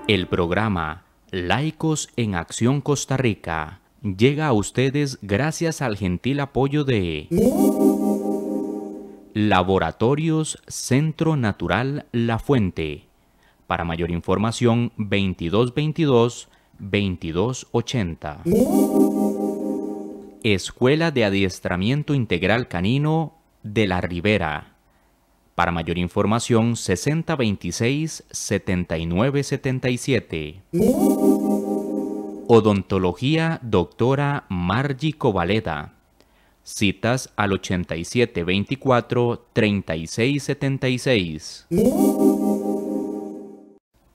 El programa Laicos en Acción Costa Rica llega a ustedes gracias al gentil apoyo de Laboratorios Centro Natural La Fuente. Para mayor información, 2222-2280. Escuela de Adiestramiento Integral Canino de la Ribera. Para mayor información, 6026-7977. Odontología Doctora Margie Covaleda. Citas al 8724-3676.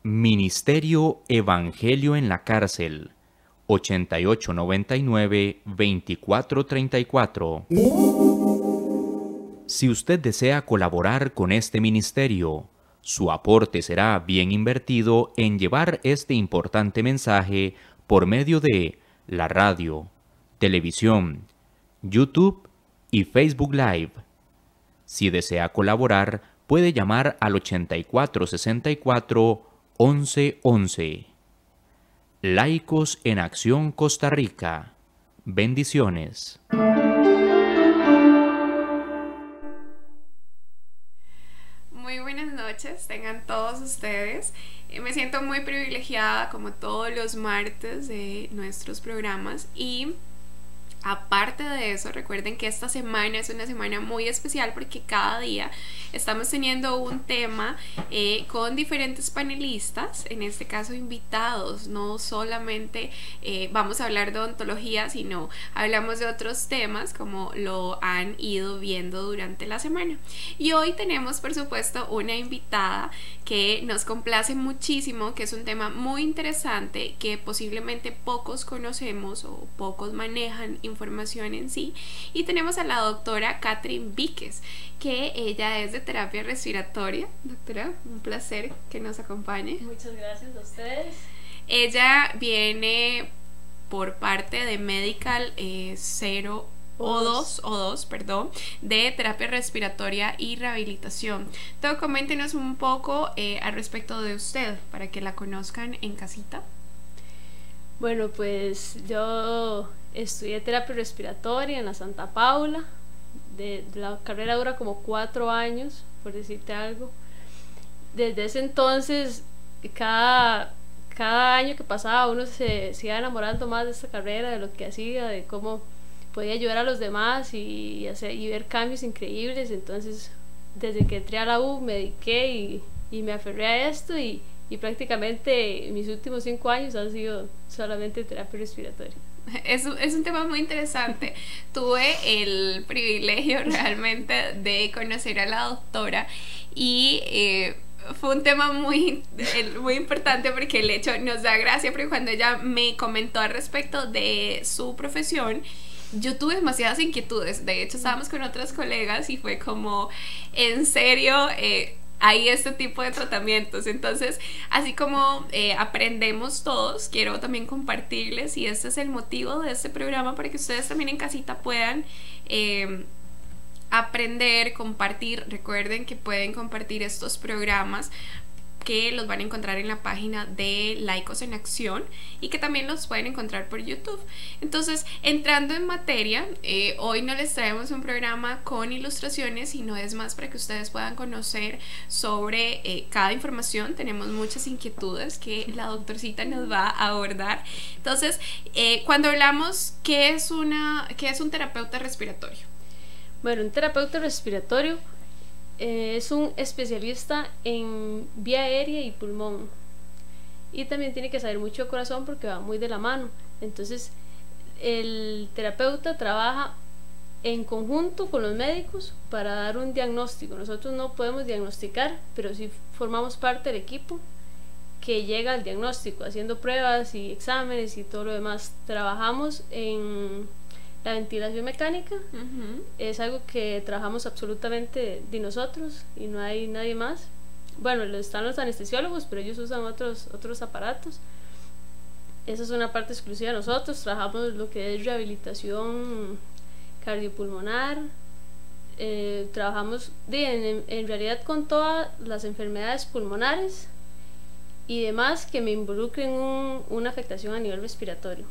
Ministerio Evangelio en la Cárcel. 8899-2434. Si usted desea colaborar con este ministerio, su aporte será bien invertido en llevar este importante mensaje por medio de la radio, televisión, YouTube y Facebook Live. Si desea colaborar, puede llamar al 8464-1111. Laicos en Acción Costa Rica. Bendiciones. Muy buenas noches, tengan todos ustedes. Me siento muy privilegiada como todos los martes de nuestros programas y aparte de eso, recuerden que esta semana es una semana muy especial porque cada día estamos teniendo un tema con diferentes panelistas, en este caso invitados. No solamente vamos a hablar de odontología, sino hablamos de otros temas como lo han ido viendo durante la semana. Y hoy tenemos, por supuesto, una invitada que nos complace muchísimo, que es un tema muy interesante que posiblemente pocos conocemos o pocos manejan información en sí, y tenemos a la doctora Catherine Víquez, que ella es de terapia respiratoria. Doctora, un placer que nos acompañe. Muchas gracias a ustedes. Ella viene por parte de Medical O2, perdón, de terapia respiratoria y rehabilitación. Entonces, coméntenos un poco al respecto de usted para que la conozcan en casita. Bueno, pues yo estudié terapia respiratoria en la Santa Paula. La carrera dura como 4 años, por decirte algo. Desde ese entonces, cada año que pasaba uno se iba enamorando más de esta carrera, de lo que hacía, de cómo podía ayudar a los demás y ver cambios increíbles. Entonces, desde que entré a la U me dediqué y me aferré a esto y prácticamente mis últimos 5 años han sido solamente terapia respiratoria. Es un tema muy interesante. Tuve el privilegio realmente de conocer a la doctora y fue un tema muy importante porque el hecho nos da gracia, porque cuando ella me comentó al respecto de su profesión, yo tuve demasiadas inquietudes. De hecho, estábamos con otras colegas y fue como, en serio, hay este tipo de tratamientos. Entonces, así como aprendemos todos, quiero también compartirles, y este es el motivo de este programa, para que ustedes también en casita puedan aprender, compartir. Recuerden que pueden compartir estos programas, que los van a encontrar en la página de Laicos en Acción y que también los pueden encontrar por YouTube. Entonces, entrando en materia, hoy no les traemos un programa con ilustraciones, sino es más para que ustedes puedan conocer sobre cada información. Tenemos muchas inquietudes que la doctorcita nos va a abordar. Entonces, cuando hablamos, ¿qué es un terapeuta respiratorio? Bueno, un terapeuta respiratorio es un especialista en vía aérea y pulmón, y también tiene que saber mucho de corazón porque va muy de la mano. Entonces el terapeuta trabaja en conjunto con los médicos para dar un diagnóstico. Nosotros no podemos diagnosticar, pero sí formamos parte del equipo que llega al diagnóstico, haciendo pruebas y exámenes y todo lo demás. Trabajamos en la ventilación mecánica. Es algo que trabajamos absolutamente de nosotros y no hay nadie más. Bueno, están los anestesiólogos, pero ellos usan otros aparatos. Esa es una parte exclusiva de nosotros. Trabajamos lo que es rehabilitación cardiopulmonar, trabajamos en realidad con todas las enfermedades pulmonares y demás que me involucren una afectación a nivel respiratorio.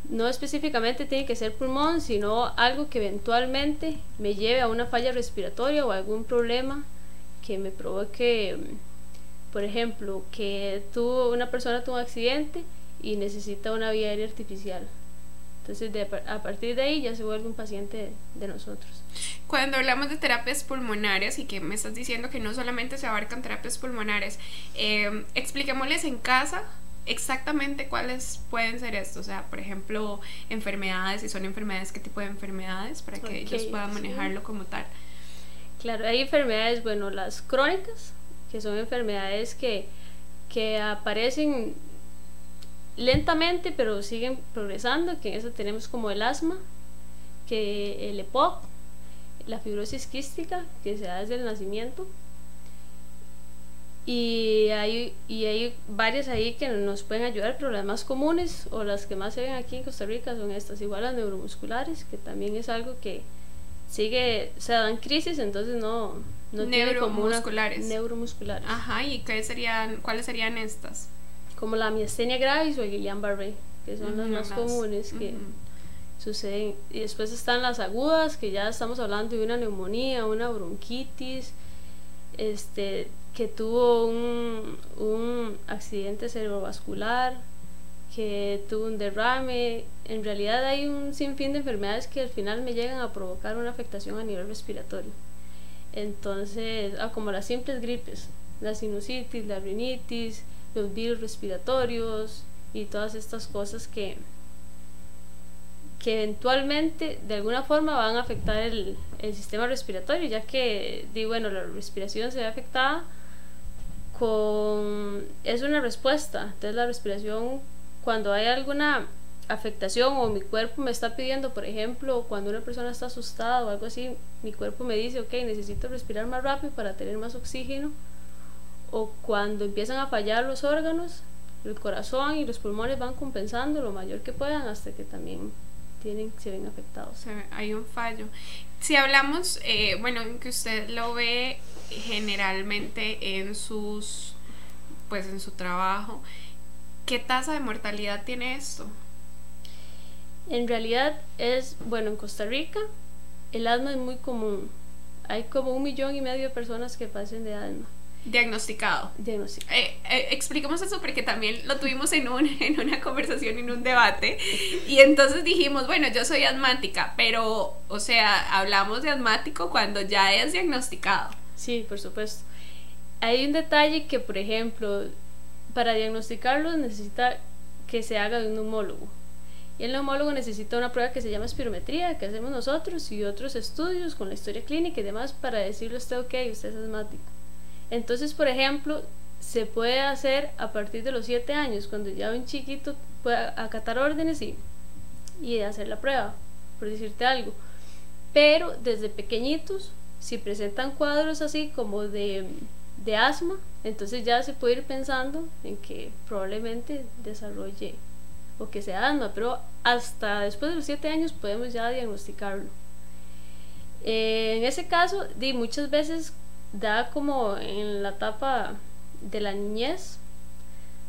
No específicamente tiene que ser pulmón, sino algo que eventualmente me lleve a una falla respiratoria o algún problema que me provoque, por ejemplo, que una persona tuvo un accidente y necesita una vía aérea artificial. Entonces a partir de ahí ya se vuelve un paciente de nosotros. Cuando hablamos de terapias pulmonares y que me estás diciendo que no solamente se abarcan terapias pulmonares, expliquémosles en casa exactamente cuáles pueden ser estos. O sea, por ejemplo, enfermedades, si son enfermedades, qué tipo de enfermedades, para que ellos puedan manejarlo como tal. Claro, hay enfermedades, bueno, las crónicas, que son enfermedades que aparecen lentamente pero siguen progresando, que en eso tenemos como el asma, que el EPOC, la fibrosis quística que se da desde el nacimiento, y hay varias ahí que nos pueden ayudar, pero las más comunes o las que más se ven aquí en Costa Rica son estas, igual las neuromusculares, que también es algo que sigue, o sea, dan crisis, entonces no tiene como una neuromusculares. Ajá, ¿y cuáles serían estas? Como la miastenia gravis o el Guillain-Barré, que son las más comunes que suceden. Y después están las agudas, que ya estamos hablando de una neumonía, una bronquitis, que tuvo un accidente cerebrovascular, que tuvo un derrame. En realidad hay un sinfín de enfermedades que al final me llegan a provocar una afectación a nivel respiratorio. Entonces, como las simples gripes, la sinusitis, la rinitis, los virus respiratorios y todas estas cosas que eventualmente de alguna forma van a afectar el sistema respiratorio, ya que la respiración se ve afectada es una respuesta. Entonces la respiración, cuando hay alguna afectación o mi cuerpo me está pidiendo, por ejemplo, cuando una persona está asustada o algo así, mi cuerpo me dice, ok, necesito respirar más rápido para tener más oxígeno. O cuando empiezan a fallar los órganos, el corazón y los pulmones van compensando lo mayor que puedan hasta que también se ven afectados. O sea, hay un fallo. Si hablamos, que usted lo ve generalmente en su trabajo, ¿qué tasa de mortalidad tiene esto? En realidad en Costa Rica el asma es muy común. Hay como 1,5 millones de personas que padecen de asma. Diagnosticado. Expliquemos eso porque también lo tuvimos en una conversación, en un debate, y entonces dijimos, bueno, yo soy asmática, pero, o sea, hablamos de asmático cuando ya es diagnosticado. Sí, por supuesto. Hay un detalle que, por ejemplo, para diagnosticarlo necesita que se haga de un neumólogo. Y el neumólogo necesita una prueba que se llama espirometría, que hacemos nosotros, y otros estudios con la historia clínica y demás para decirle a usted, ok, usted es asmático. Entonces, por ejemplo, se puede hacer a partir de los 7 años, cuando ya un chiquito puede acatar órdenes y hacer la prueba, por decirte algo. Pero desde pequeñitos, si presentan cuadros así como de asma, entonces ya se puede ir pensando en que probablemente desarrolle o que sea asma, pero hasta después de los 7 años podemos ya diagnosticarlo. En ese caso, muchas veces da como en la etapa de la niñez,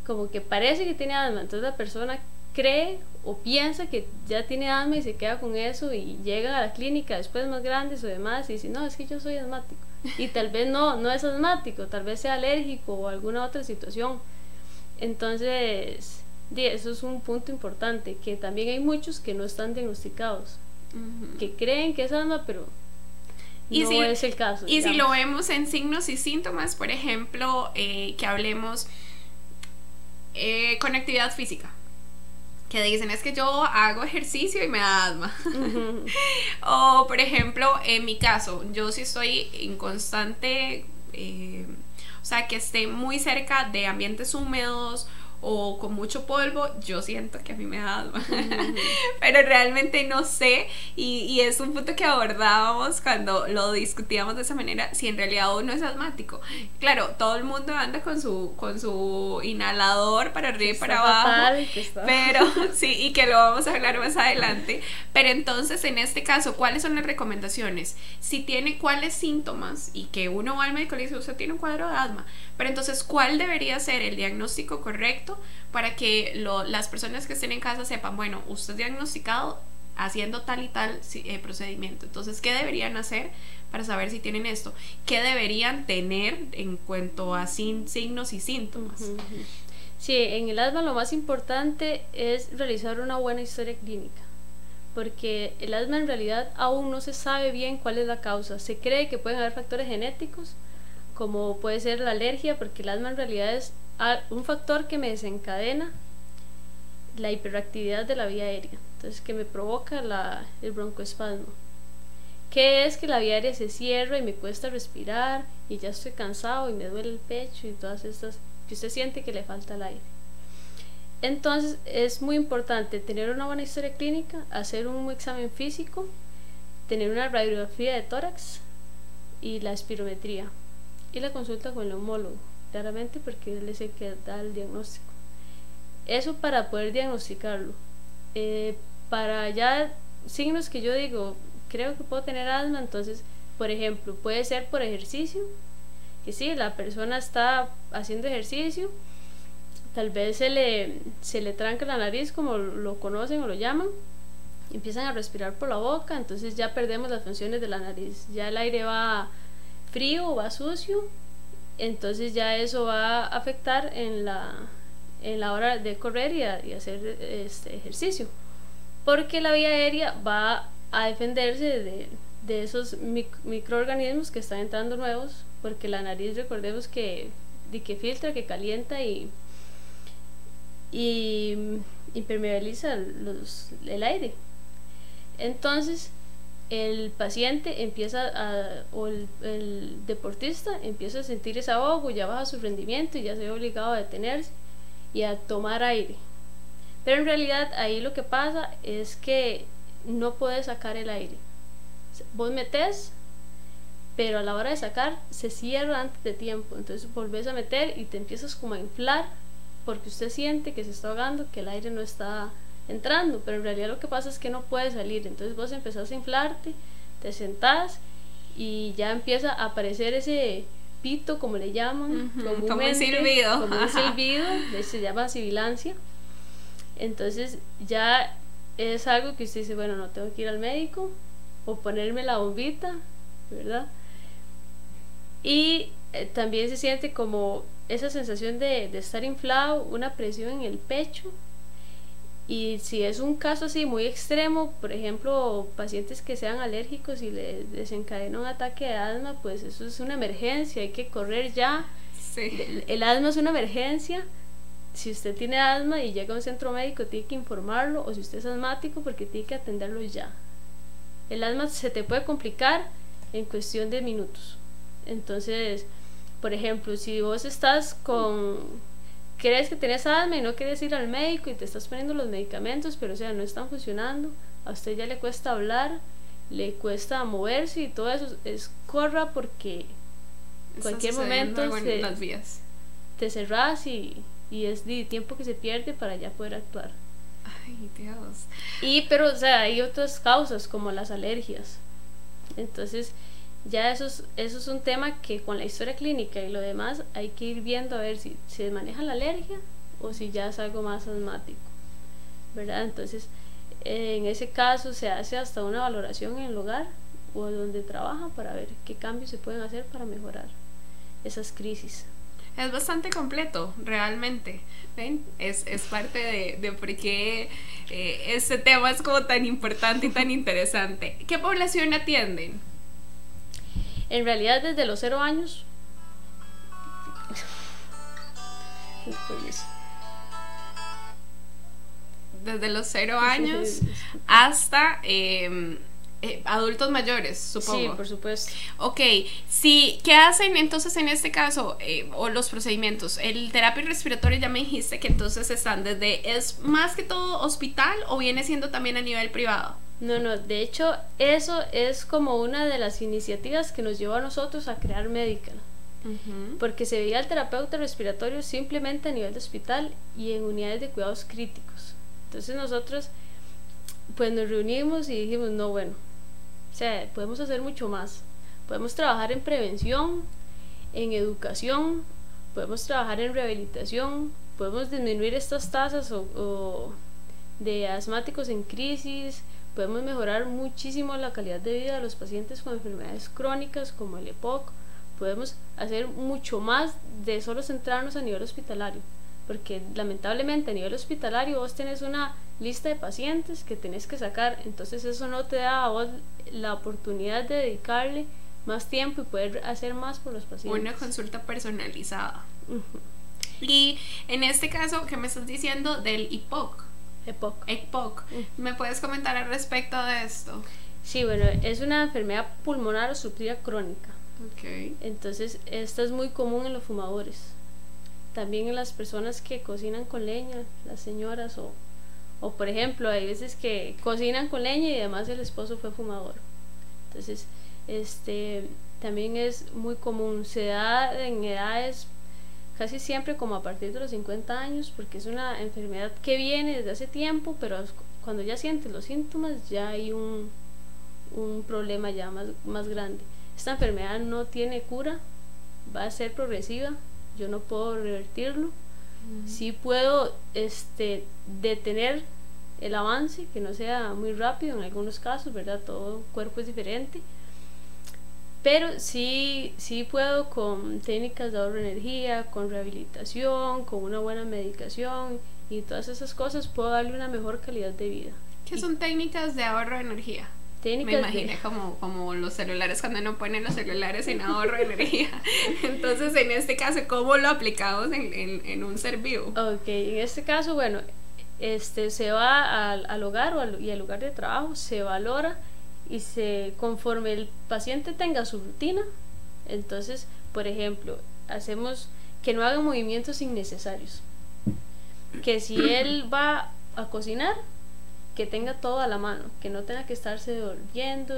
como que parece que tiene asma, entonces la persona cree o piensa que ya tiene asma y se queda con eso, y llegan a la clínica después más grandes o demás y dicen, no, es que yo soy asmático, y tal vez no es asmático, tal vez sea alérgico o alguna otra situación. Entonces eso es un punto importante, que también hay muchos que no están diagnosticados, que creen que es asma, pero no es el caso. Y si lo vemos en signos y síntomas, por ejemplo, que hablemos con actividad física, que dicen, es que yo hago ejercicio y me da asma. O por ejemplo, en mi caso, yo sí estoy en constante, o sea, que esté muy cerca de ambientes húmedos o con mucho polvo, yo siento que a mí me da asma. Pero realmente no sé, y es un punto que abordábamos cuando lo discutíamos de esa manera, si en realidad uno es asmático. Claro, todo el mundo anda con su inhalador para arriba y para abajo, pero sí, y que lo vamos a hablar más adelante. Pero entonces, en este caso, ¿cuáles son las recomendaciones? Si tiene cuáles síntomas, y que uno va al médico y le dice, usted tiene un cuadro de asma, pero entonces, ¿cuál debería ser el diagnóstico correcto para que las personas que estén en casa sepan, bueno, usted es diagnosticado haciendo tal y tal procedimiento? Entonces, ¿qué deberían hacer para saber si tienen esto? ¿Qué deberían tener en cuanto a signos y síntomas? Sí, en el asma lo más importante es realizar una buena historia clínica, porque el asma en realidad aún no se sabe bien cuál es la causa. Se cree que pueden haber factores genéticos, como puede ser la alergia, porque el asma en realidad es un factor que me desencadena la hiperactividad de la vía aérea, entonces que me provoca el broncoespasmo, que es que la vía aérea se cierra y me cuesta respirar y ya estoy cansado y me duele el pecho y todas estas, que usted siente que le falta el aire. Entonces es muy importante tener una buena historia clínica, hacer un examen físico, tener una radiografía de tórax y la espirometría, y la consulta con el neumólogo, claramente, porque él es el que da el diagnóstico. Eso para poder diagnosticarlo. Para ya signos que yo digo, creo que puedo tener asma, entonces, por ejemplo, puede ser por ejercicio, que sí, la persona está haciendo ejercicio, tal vez se le tranca la nariz, como lo conocen o lo llaman, y empiezan a respirar por la boca, entonces ya perdemos las funciones de la nariz, ya el aire va frío o va sucio, entonces ya eso va a afectar en la hora de correr y hacer ejercicio, porque la vía aérea va a defenderse de esos microorganismos que están entrando nuevos, porque la nariz, recordemos que filtra, que calienta y impermeabiliza el aire. Entonces el paciente o el deportista empieza a sentir ese ahogo, ya baja su rendimiento y ya se ve obligado a detenerse y a tomar aire. Pero en realidad ahí lo que pasa es que no puedes sacar el aire. Vos metés, pero a la hora de sacar se cierra antes de tiempo, entonces volvés a meter y te empiezas como a inflar, porque usted siente que se está ahogando, que el aire no está entrando, pero en realidad lo que pasa es que no puede salir. Entonces vos empezás a inflarte, te sentás y ya empieza a aparecer ese pito, como le llaman, como un silbido, se llama sibilancia. Entonces ya es algo que usted dice, bueno, no tengo que ir al médico o ponerme la bombita, ¿verdad? Y también se siente como esa sensación de estar inflado, una presión en el pecho. Y si es un caso así muy extremo, por ejemplo, pacientes que sean alérgicos y les desencadena un ataque de asma, pues eso es una emergencia, hay que correr ya. Sí. El asma es una emergencia. Si usted tiene asma y llega a un centro médico, tiene que informarlo, o si usted es asmático, porque tiene que atenderlo ya. El asma se te puede complicar en cuestión de minutos. Entonces, por ejemplo, si vos crees que tenés asma y no quieres ir al médico y te estás poniendo los medicamentos, pero o sea, no están funcionando, a usted ya le cuesta hablar, le cuesta moverse y todo eso, corra, porque en cualquier momento te cerrás y es de tiempo que se pierde para ya poder actuar. Ay, Dios. Pero o sea, hay otras causas como las alergias. Entonces ya eso es un tema que con la historia clínica y lo demás hay que ir viendo a ver si se maneja la alergia o si ya es algo más asmático, ¿verdad? Entonces en ese caso se hace hasta una valoración en el hogar o donde trabaja para ver qué cambios se pueden hacer para mejorar esas crisis. Es bastante completo, realmente. ¿Ven? Es parte de por qué este tema es como tan importante y tan interesante. ¿Qué población atienden? En realidad desde los 0 años desde los 0 años hasta adultos mayores, supongo. Sí, por supuesto. Ok, sí, ¿qué hacen entonces en este caso? O los procedimientos. El terapia respiratoria ya me dijiste que entonces están desde, ¿es más que todo hospital o viene siendo también a nivel privado? No, de hecho, eso es como una de las iniciativas que nos llevó a nosotros a crear Medical. Porque se veía el terapeuta respiratorio simplemente a nivel de hospital y en unidades de cuidados críticos. Entonces nosotros pues nos reunimos y dijimos, no, bueno, o sea, podemos hacer mucho más. Podemos trabajar en prevención, en educación, podemos trabajar en rehabilitación, podemos disminuir estas tasas de asmáticos en crisis, podemos mejorar muchísimo la calidad de vida de los pacientes con enfermedades crónicas como el EPOC. Podemos hacer mucho más de solo centrarnos a nivel hospitalario, porque lamentablemente a nivel hospitalario vos tenés una lista de pacientes que tenés que sacar, entonces eso no te da a vos la oportunidad de dedicarle más tiempo y poder hacer más por los pacientes. Una consulta personalizada. Y en este caso, ¿qué me estás diciendo del EPOC? EPOC. ¿Me puedes comentar al respecto de esto? Sí, bueno, es una enfermedad pulmonar obstructiva crónica. Okay. Entonces, esta es muy común en los fumadores. También en las personas que cocinan con leña, las señoras, o por ejemplo, hay veces que cocinan con leña y además el esposo fue fumador. Entonces, también es muy común. Se da en edades casi siempre como a partir de los 50 años, porque es una enfermedad que viene desde hace tiempo, pero cuando ya sientes los síntomas ya hay un problema ya más grande. Esta enfermedad no tiene cura, va a ser progresiva, yo no puedo revertirlo. Sí puedo detener el avance, que no sea muy rápido en algunos casos, ¿verdad? Todo cuerpo es diferente, pero sí puedo con técnicas de ahorro de energía, con rehabilitación, con una buena medicación y todas esas cosas puedo darle una mejor calidad de vida. ¿Qué son técnicas de ahorro de energía? Me imaginé como los celulares, cuando uno pone los celulares en ahorro de energía. Entonces, en este caso, ¿cómo lo aplicamos en un ser vivo? Ok, en este caso, bueno, se va al hogar y al lugar de trabajo, se valora y conforme el paciente tenga su rutina, entonces, por ejemplo, hacemos que no haga movimientos innecesarios. Que si él va a cocinar, que tenga todo a la mano, que no tenga que estarse volviendo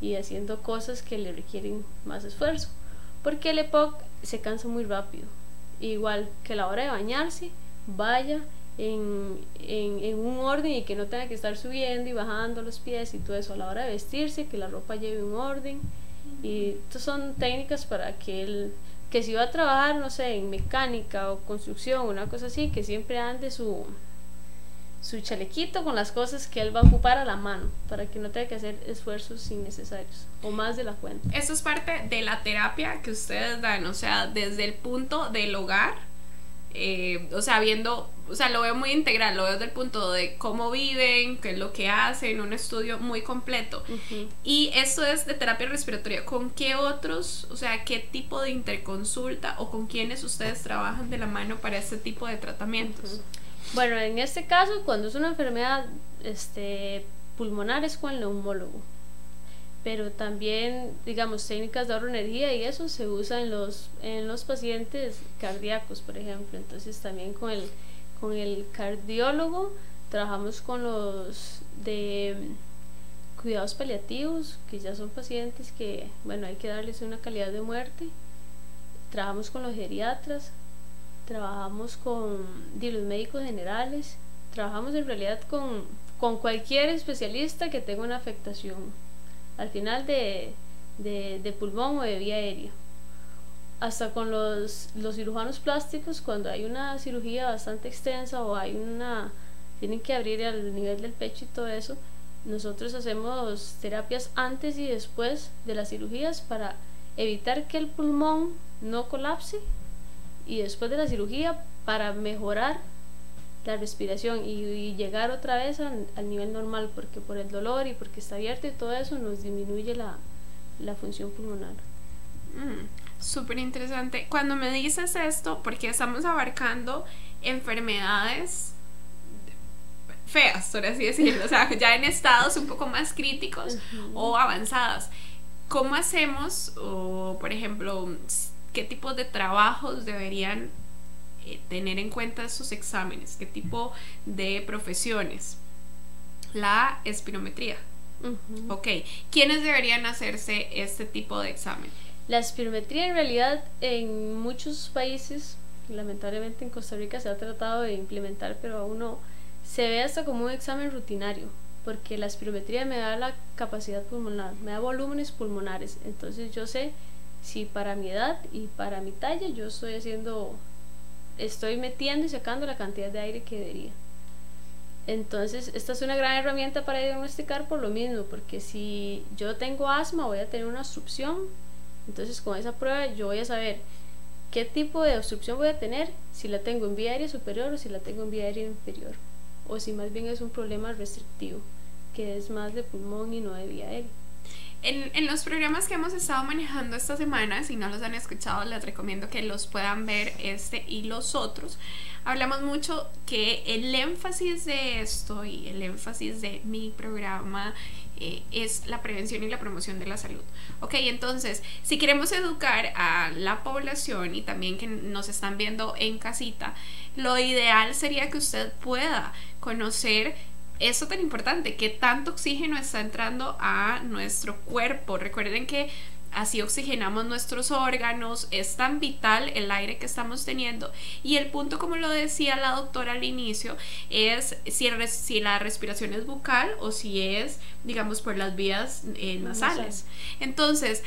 y haciendo cosas que le requieren más esfuerzo, porque el EPOC se cansa muy rápido. Igual que a la hora de bañarse, vaya en un orden y que no tenga que estar subiendo y bajando los pies y todo eso. A la hora de vestirse, que la ropa lleve un orden. Y estas son técnicas para que si va a trabajar, no sé, en mecánica o construcción, una cosa así, que siempre ande su chalequito con las cosas que él va a ocupar a la mano, para que no tenga que hacer esfuerzos innecesarios o más de la cuenta. Eso es parte de la terapia que ustedes dan, o sea, desde el punto del hogar, o sea, lo veo muy integral, lo veo desde el punto de cómo viven, qué es lo que hacen, un estudio muy completo. Y esto es de terapia respiratoria. ¿Con qué otros, o sea, qué tipo de interconsulta o con quiénes ustedes trabajan de la mano para este tipo de tratamientos? Bueno, en este caso, cuando es una enfermedad pulmonar es con el neumólogo, pero también, digamos, técnicas de ahorro de energía y eso se usa en los pacientes cardíacos, por ejemplo. Entonces también con el cardiólogo trabajamos con los de cuidados paliativos, que ya son pacientes que, bueno, hay que darles una calidad de muerte. Trabajamos con los geriatras, trabajamos con los médicos generales, trabajamos en realidad con cualquier especialista que tenga una afectación al final de pulmón o de vía aérea, hasta con los cirujanos plásticos cuando hay una cirugía bastante extensa o tienen que abrir al nivel del pecho y todo eso. Nosotros hacemos terapias antes y después de las cirugías para evitar que el pulmón no colapse, y después de la cirugía para mejorar la respiración y llegar otra vez al nivel normal, porque por el dolor y porque está abierto y todo eso nos disminuye la función pulmonar. Súper interesante. Cuando me dices esto, porque estamos abarcando enfermedades feas, por así decirlo, o sea, ya en estados un poco más críticos o avanzadas. ¿Cómo hacemos, o por ejemplo, qué tipo de trabajos deberían tener en cuenta esos exámenes? ¿Qué tipo de profesiones? La espirometría. Ok, ¿quiénes deberían hacerse este tipo de examen? La espirometría en realidad en muchos países, lamentablemente en Costa Rica se ha tratado de implementar, pero aún no, se ve hasta como un examen rutinario, porque la espirometría me da la capacidad pulmonar, me da volúmenes pulmonares, entonces yo sé si para mi edad y para mi talla yo estoy metiendo y sacando la cantidad de aire que debería. Entonces esta es una gran herramienta para diagnosticar por lo mismo, porque si yo tengo asma voy a tener una obstrucción, entonces con esa prueba yo voy a saber qué tipo de obstrucción voy a tener, si la tengo en vía aérea superior o si la tengo en vía aérea inferior, o si más bien es un problema restrictivo, que es más de pulmón y no de vía aérea. En los programas que hemos estado manejando esta semana, si no los han escuchado, les recomiendo que los puedan ver, este y los otros. Hablamos mucho que el énfasis de esto y el énfasis de mi programa es la prevención y la promoción de la salud. Ok, entonces, si queremos educar a la población y también que nos están viendo en casita, lo ideal sería que usted pueda conocer eso tan importante, que tanto oxígeno está entrando a nuestro cuerpo. Recuerden que así oxigenamos nuestros órganos, es tan vital el aire que estamos teniendo. Y el punto, como lo decía la doctora al inicio, es si la respiración es bucal o si es, digamos, por las vías nasales. Entonces,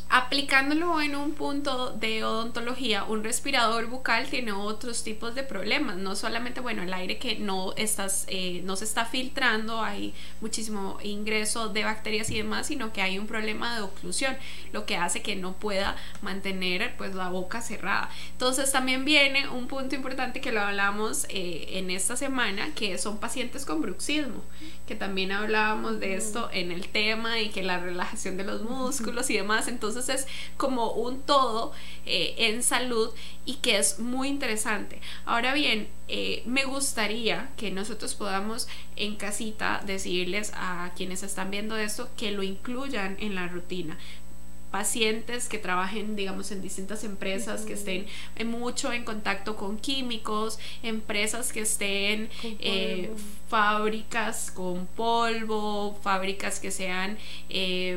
aplicándolo en un punto de odontología, un respirador bucal tiene otros tipos de problemas, no solamente, bueno, el aire que no se está filtrando, hay muchísimo ingreso de bacterias y demás, sino que hay un problema de oclusión, lo que hace que no pueda mantener pues la boca cerrada. Entonces también viene un punto importante que lo hablamos en esta semana, que son pacientes con bruxismo, que también hablábamos de esto en el tema, y que la relajación de los músculos y demás. Entonces es como un todo en salud, y que es muy interesante. Ahora bien, me gustaría que nosotros podamos en casita decirles a quienes están viendo esto que lo incluyan en la rutina. Pacientes que trabajen, digamos, en distintas empresas, que estén mucho en contacto con químicos, empresas que estén fábricas con polvo, fábricas que sean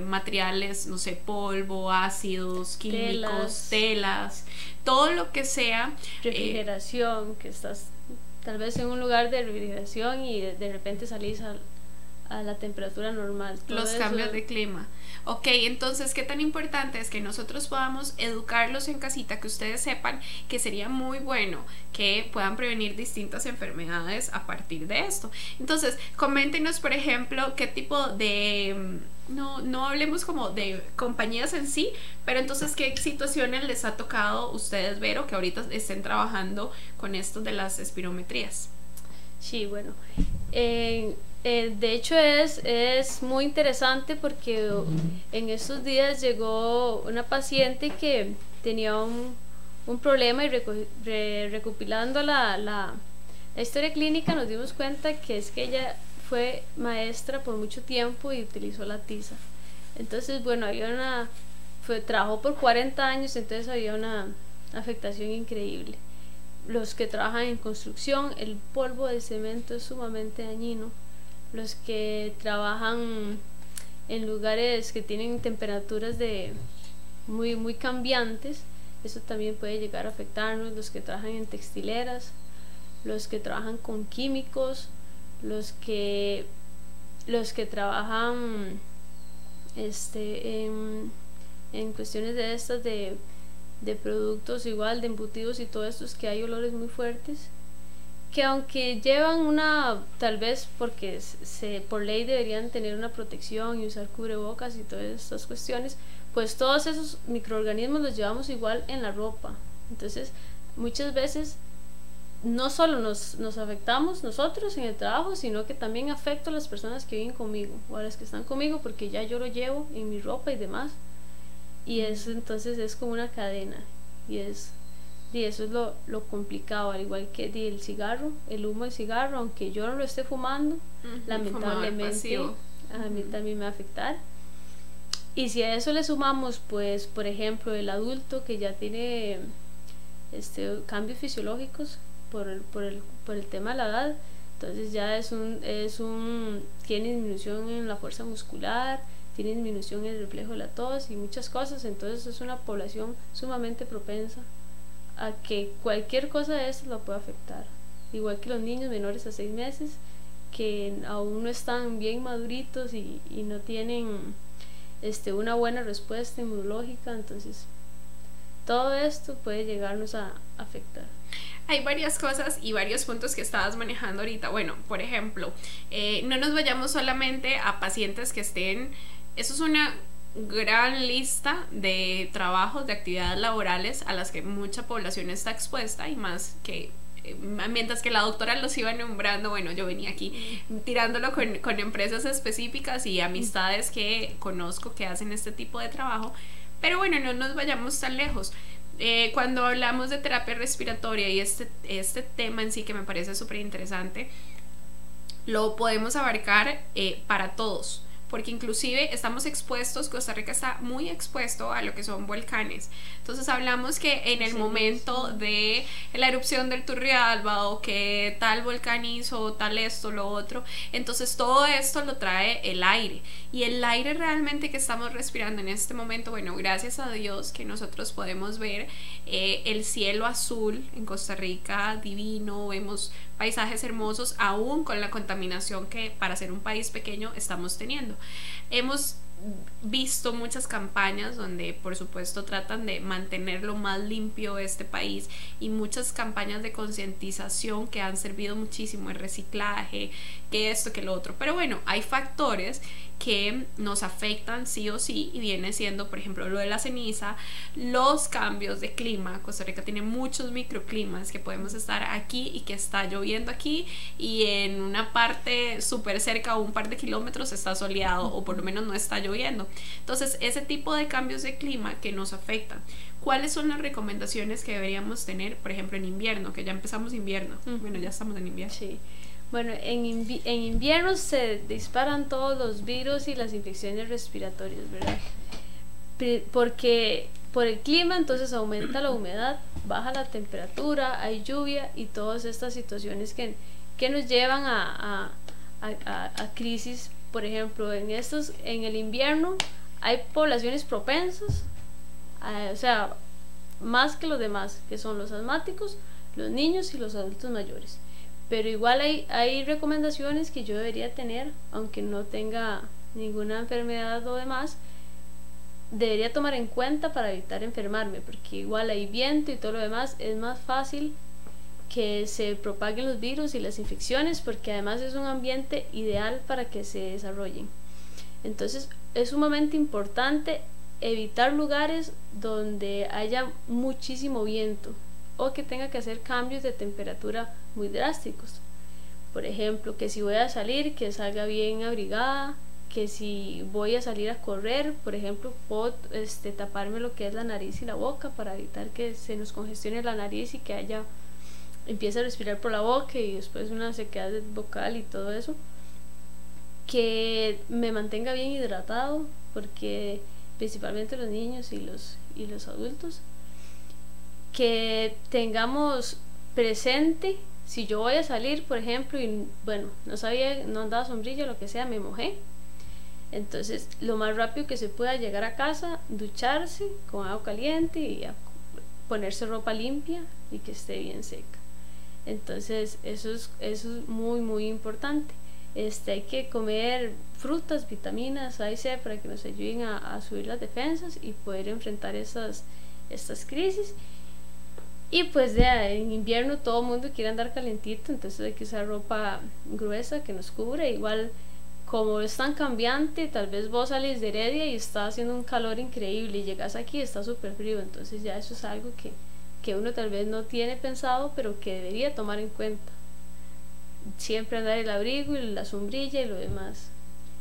materiales, no sé, polvo, ácidos químicos, telas, todo lo que sea. Refrigeración, que estás tal vez en un lugar de refrigeración y de repente salís a la temperatura normal. Los cambios de clima. Ok, entonces, ¿qué tan importante es que nosotros podamos educarlos en casita? Que ustedes sepan que sería muy bueno que puedan prevenir distintas enfermedades a partir de esto. Entonces, coméntenos, por ejemplo, qué tipo de... No hablemos como de compañías en sí, pero entonces, ¿qué situaciones les ha tocado ustedes ver o que ahorita estén trabajando con esto de las espirometrías? Sí, bueno, de hecho es muy interesante porque en estos días llegó una paciente que tenía un problema, y recopilando la historia clínica nos dimos cuenta que es que ella fue maestra por mucho tiempo y utilizó la tiza. Entonces, bueno, trabajó por 40 años, entonces había una afectación increíble. Los que trabajan en construcción, el polvo de cemento es sumamente dañino. Los que trabajan en lugares que tienen temperaturas muy, muy cambiantes, eso también puede llegar a afectarnos. Los que trabajan en textileras, los que trabajan con químicos, los que trabajan en cuestiones de estas de productos igual, de embutidos y todo esto, es que hay olores muy fuertes, que aunque llevan tal vez porque por ley deberían tener una protección y usar cubrebocas y todas estas cuestiones, pues todos esos microorganismos los llevamos igual en la ropa. Entonces muchas veces no solo nos afectamos nosotros en el trabajo, sino que también afecta a las personas que viven conmigo o a las que están conmigo, porque ya yo lo llevo en mi ropa y demás. Y eso entonces es como una cadena, y es Y eso es lo complicado, al igual que el cigarro, el humo del cigarro, aunque yo no lo esté fumando, lamentablemente a mí también me va a afectar. Y si a eso le sumamos, pues, por ejemplo, el adulto que ya tiene cambios fisiológicos por el tema de la edad, entonces ya tiene disminución en la fuerza muscular, tiene disminución en el reflejo de la tos y muchas cosas, entonces es una población sumamente propensa a que cualquier cosa de esto lo pueda afectar, igual que los niños menores a 6 meses que aún no están bien maduritos y no tienen una buena respuesta inmunológica, entonces todo esto puede llegarnos a afectar. Hay varias cosas y varios puntos que estabas manejando ahorita. Bueno, por ejemplo, no nos vayamos solamente a pacientes que estén, eso es una gran lista de trabajos, de actividades laborales a las que mucha población está expuesta, y más que mientras que la doctora los iba nombrando, bueno, yo venía aquí tirándolo con empresas específicas y amistades que conozco que hacen este tipo de trabajo. Pero bueno, no nos vayamos tan lejos. Cuando hablamos de terapia respiratoria y este tema en sí, que me parece súper interesante, lo podemos abarcar para todos, porque inclusive estamos expuestos, Costa Rica está muy expuesto a lo que son volcanes. Entonces hablamos que en el momento de la erupción del Turrialba, o que tal volcán hizo tal esto, lo otro, entonces todo esto lo trae el aire, y el aire realmente que estamos respirando en este momento, bueno, gracias a Dios que nosotros podemos ver el cielo azul en Costa Rica, divino, vemos paisajes hermosos, aún con la contaminación que para ser un país pequeño estamos teniendo. Hemos visto muchas campañas donde por supuesto tratan de mantener lo más limpio este país, y muchas campañas de concientización que han servido muchísimo, el reciclaje, que esto, que lo otro. Pero bueno, hay factores que nos afectan sí o sí, y viene siendo, por ejemplo, lo de la ceniza, los cambios de clima. Costa Rica tiene muchos microclimas, que podemos estar aquí y que está lloviendo aquí, y en una parte súper cerca, o un par de kilómetros, está soleado, o por lo menos no está lloviendo. Entonces, ese tipo de cambios de clima que nos afectan. ¿Cuáles son las recomendaciones que deberíamos tener, por ejemplo, en invierno? Que ya empezamos invierno. Bueno, ya estamos en invierno. Sí. Bueno, en invierno se disparan todos los virus y las infecciones respiratorias, ¿verdad? Porque por el clima, entonces aumenta la humedad, baja la temperatura, hay lluvia y todas estas situaciones que nos llevan a crisis. Por ejemplo, en el invierno hay poblaciones propensas, o sea, más que los demás, que son los asmáticos, los niños y los adultos mayores. Pero igual hay recomendaciones que yo debería tener, aunque no tenga ninguna enfermedad o demás, debería tomar en cuenta para evitar enfermarme, porque igual hay viento y todo lo demás, es más fácil que se propaguen los virus y las infecciones, porque además es un ambiente ideal para que se desarrollen. Entonces es sumamente importante evitar lugares donde haya muchísimo viento o que tenga que hacer cambios de temperatura muy drásticos. Por ejemplo, que si voy a salir, que salga bien abrigada, que si voy a salir a correr, por ejemplo, puedo taparme lo que es la nariz y la boca para evitar que se nos congestione la nariz y que empiece a respirar por la boca y después una sequedad vocal y todo eso. Que me mantenga bien hidratado, porque principalmente los niños y los adultos, que tengamos presente, si yo voy a salir, por ejemplo, y bueno, no andaba sombrilla, lo que sea, me mojé, entonces lo más rápido que se pueda llegar a casa, ducharse con agua caliente y ponerse ropa limpia y que esté bien seca. Entonces eso es muy muy importante. Hay que comer frutas, vitaminas, A y C, para que nos ayuden a subir las defensas y poder enfrentar estas crisis. Y pues en invierno todo el mundo quiere andar calentito, entonces hay que usar ropa gruesa que nos cubra. Igual, como es tan cambiante, tal vez vos salís de Heredia y está haciendo un calor increíble y llegas aquí y está súper frío, entonces ya eso es algo que uno tal vez no tiene pensado, pero que debería tomar en cuenta. Siempre andar el abrigo y la sombrilla y lo demás.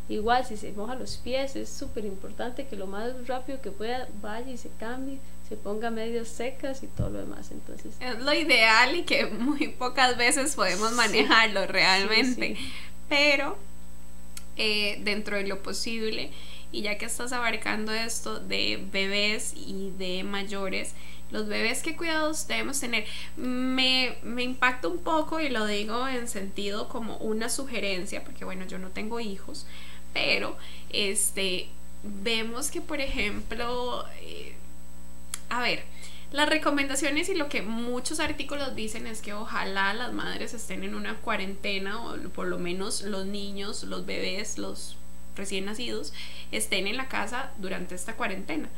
Igual si se moja los pies, es súper importante que lo más rápido que pueda vaya y se cambie, se ponga medias secas y todo lo demás. Entonces es lo ideal y que muy pocas veces podemos manejarlo realmente, sí. Pero dentro de lo posible, y ya que estás abarcando esto de bebés y de mayores, los bebés, ¿qué cuidados debemos tener? Me impacta un poco, y lo digo en sentido como una sugerencia, porque bueno, yo no tengo hijos, pero vemos que, por ejemplo, a ver, las recomendaciones y lo que muchos artículos dicen es que ojalá las madres estén en una cuarentena, o por lo menos los niños, los bebés, los recién nacidos estén en la casa durante esta cuarentena.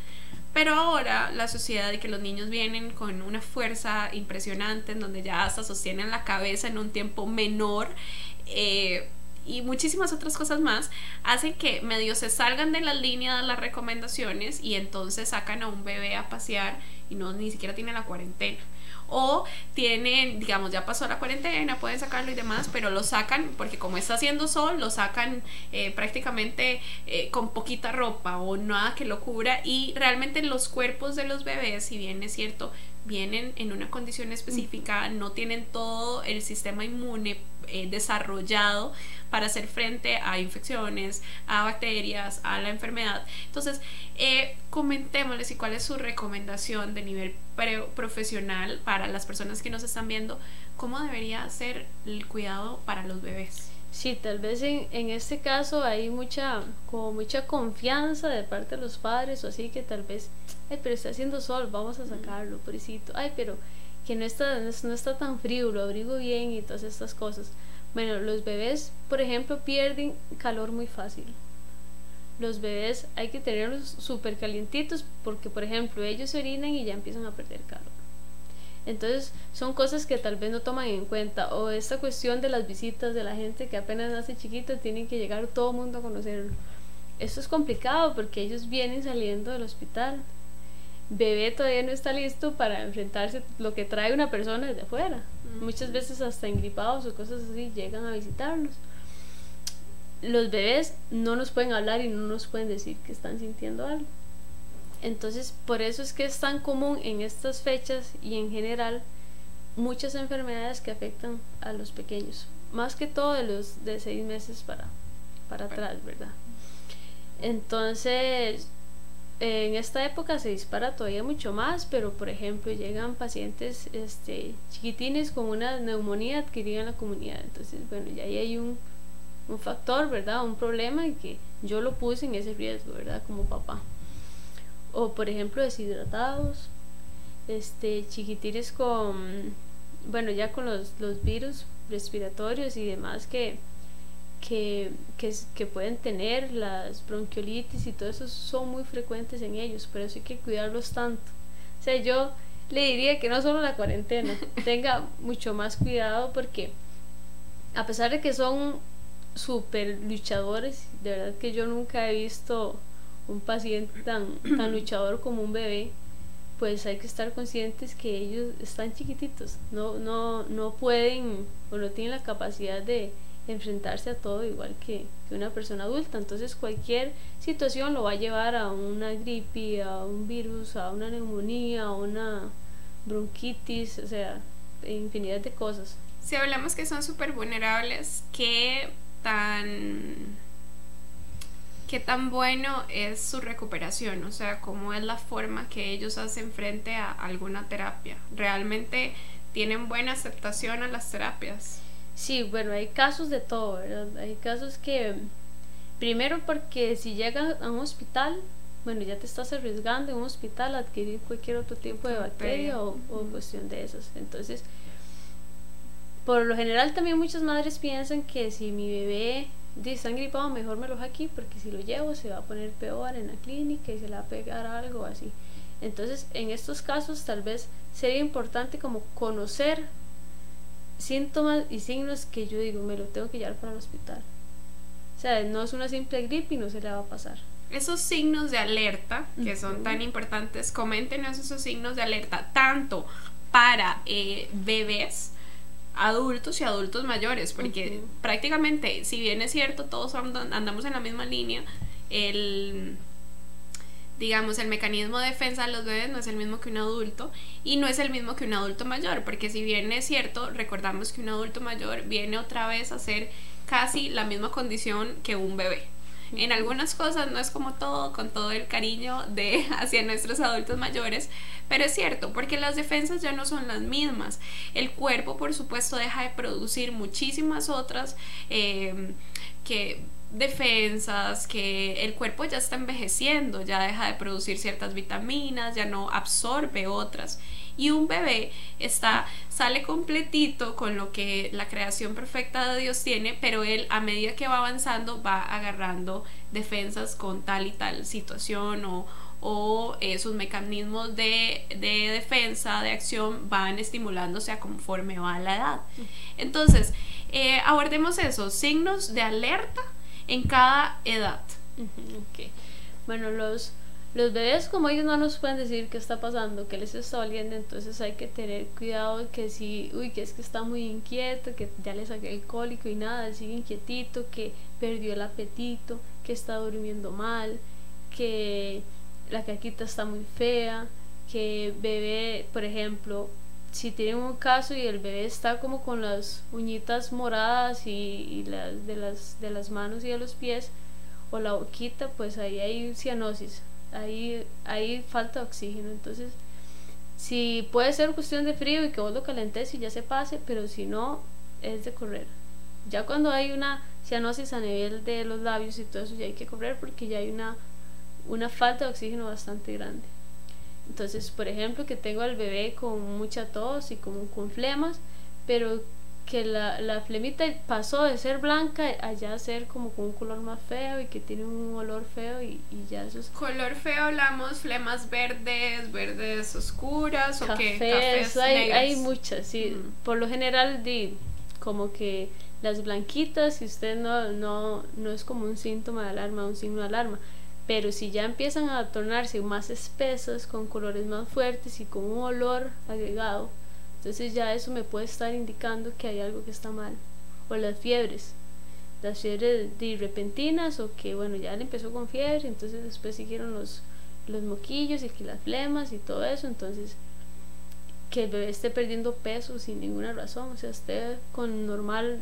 Pero ahora la sociedad, y que los niños vienen con una fuerza impresionante, en donde ya hasta sostienen la cabeza en un tiempo menor, y muchísimas otras cosas más, hacen que medio se salgan de las líneas de las recomendaciones, y entonces sacan a un bebé a pasear y no ni siquiera tiene la cuarentena. O tienen, digamos, ya pasó la cuarentena, pueden sacarlo y demás, pero lo sacan porque como está haciendo sol, lo sacan prácticamente con poquita ropa o nada que lo cubra, y realmente los cuerpos de los bebés, si bien es cierto, vienen en una condición específica, no tienen todo el sistema inmune desarrollado para hacer frente a infecciones, a bacterias, a la enfermedad. Entonces, comentémosles y cuál es su recomendación de nivel profesional para las personas que nos están viendo, cómo debería ser el cuidado para los bebés. Sí, tal vez en este caso hay mucha confianza de parte de los padres, o así, que tal vez, ay, pero está haciendo sol, vamos a sacarlo, pobrecito, ay, pero que no está tan frío, lo abrigo bien y todas estas cosas. Bueno, los bebés, por ejemplo, pierden calor muy fácil. Los bebés hay que tenerlos súper calientitos, porque, por ejemplo, ellos se orinan y ya empiezan a perder calor. Entonces son cosas que tal vez no toman en cuenta. O esta cuestión de las visitas de la gente que apenas nace chiquito, tienen que llegar todo el mundo a conocerlo. Esto es complicado porque ellos vienen saliendo del hospital. Bebé todavía no está listo para enfrentarse a lo que trae una persona desde afuera. Muchas veces hasta engripados o cosas así llegan a visitarnos. Los bebés no nos pueden hablar y no nos pueden decir que están sintiendo algo. Entonces, por eso es que es tan común en estas fechas y en general muchas enfermedades que afectan a los pequeños, más que todo de los de 6 meses para atrás, ¿verdad? Entonces, en esta época se dispara todavía mucho más, pero por ejemplo llegan pacientes chiquitines con una neumonía adquirida en la comunidad. Entonces, bueno, ya ahí hay un factor, ¿verdad? Un problema, en que yo lo puse en ese riesgo, ¿verdad? Como papá. O por ejemplo deshidratados, chiquitines con, bueno, ya con los virus respiratorios y demás que pueden tener, las bronquiolitis y todo eso son muy frecuentes en ellos, por eso hay que cuidarlos tanto. O sea, yo le diría que no solo la cuarentena, tenga mucho más cuidado, porque a pesar de que son súper luchadores, de verdad que yo nunca he visto un paciente tan luchador como un bebé, pues hay que estar conscientes que ellos están chiquititos, no pueden o no tienen la capacidad de enfrentarse a todo igual que una persona adulta. Entonces cualquier situación lo va a llevar a una gripe, a un virus, a una neumonía, a una bronquitis, o sea, infinidad de cosas. Si hablamos que son súper vulnerables, ¿qué tan bueno es su recuperación? O sea, ¿cómo es la forma que ellos hacen frente a alguna terapia? ¿Realmente tienen buena aceptación a las terapias? Sí, bueno, hay casos de todo, ¿verdad? Hay casos que, primero porque si llegan a un hospital, bueno, ya te estás arriesgando en un hospital a adquirir cualquier otro tipo de bacteria o cuestión de esas. Entonces, por lo general también muchas madres piensan que si mi bebé está gripado, mejor me lo dejo aquí, porque si lo llevo se va a poner peor en la clínica y se le va a pegar algo así. Entonces, en estos casos tal vez sería importante como conocer síntomas y signos que yo digo, me lo tengo que llevar para el hospital. O sea, no es una simple gripe y no se le va a pasar. Esos signos de alerta que son tan importantes, coméntenos esos signos de alerta tanto para bebés adultos y adultos mayores, porque prácticamente, si bien es cierto, todos andamos en la misma línea, digamos, el mecanismo de defensa de los bebés no es el mismo que un adulto y no es el mismo que un adulto mayor, porque si bien es cierto, recordamos que un adulto mayor viene otra vez a ser casi la misma condición que un bebé. En algunas cosas no es como todo, con todo el cariño hacia nuestros adultos mayores, pero es cierto, porque las defensas ya no son las mismas. El cuerpo, por supuesto, deja de producir muchísimas otras defensas, que el cuerpo ya está envejeciendo, ya deja de producir ciertas vitaminas, ya no absorbe otras. Y un bebé sale completito con lo que la creación perfecta de Dios tiene, pero él, a medida que va avanzando, va agarrando defensas con tal y tal situación, o sus mecanismos de defensa, de acción, van estimulándose a conforme va la edad. Entonces, abordemos esos signos de alerta en cada edad. Okay. Bueno, los bebés, como ellos no nos pueden decir qué está pasando, qué les está doliendo, entonces hay que tener cuidado que si, que es que está muy inquieto, que ya le saqué el cólico y nada, sigue inquietito, que perdió el apetito, que está durmiendo mal, que la caquita está muy fea, que bebé, por ejemplo, si tienen un caso y el bebé está como con las uñitas moradas y de las manos y de los pies, o la boquita, pues ahí hay cianosis, ahí falta oxígeno. Entonces, si puede ser cuestión de frío y que vos lo calentes y ya se pase, pero si no, es de correr. Ya cuando hay una cianosis a nivel de los labios y todo eso, ya hay que correr porque ya hay una falta de oxígeno bastante grande. Entonces, por ejemplo, que tengo al bebé con mucha tos y como con flemas, pero que la flemita pasó de ser blanca a ya ser como con un color más feo y que tiene un olor feo y ya eso es... Color feo, hablamos flemas verdes oscuras, cafés, o cafés hay muchas, sí. Por lo general, como que las blanquitas, si usted no es como un síntoma de alarma, un signo de alarma. Pero si ya empiezan a tornarse más espesas, con colores más fuertes y con un olor agregado, entonces ya eso me puede estar indicando que hay algo que está mal. O las fiebres repentinas, o que bueno, ya le empezó con fiebre, entonces después siguieron los moquillos y que las flemas y todo eso. Entonces, que el bebé esté perdiendo peso sin ninguna razón, o sea, esté con normal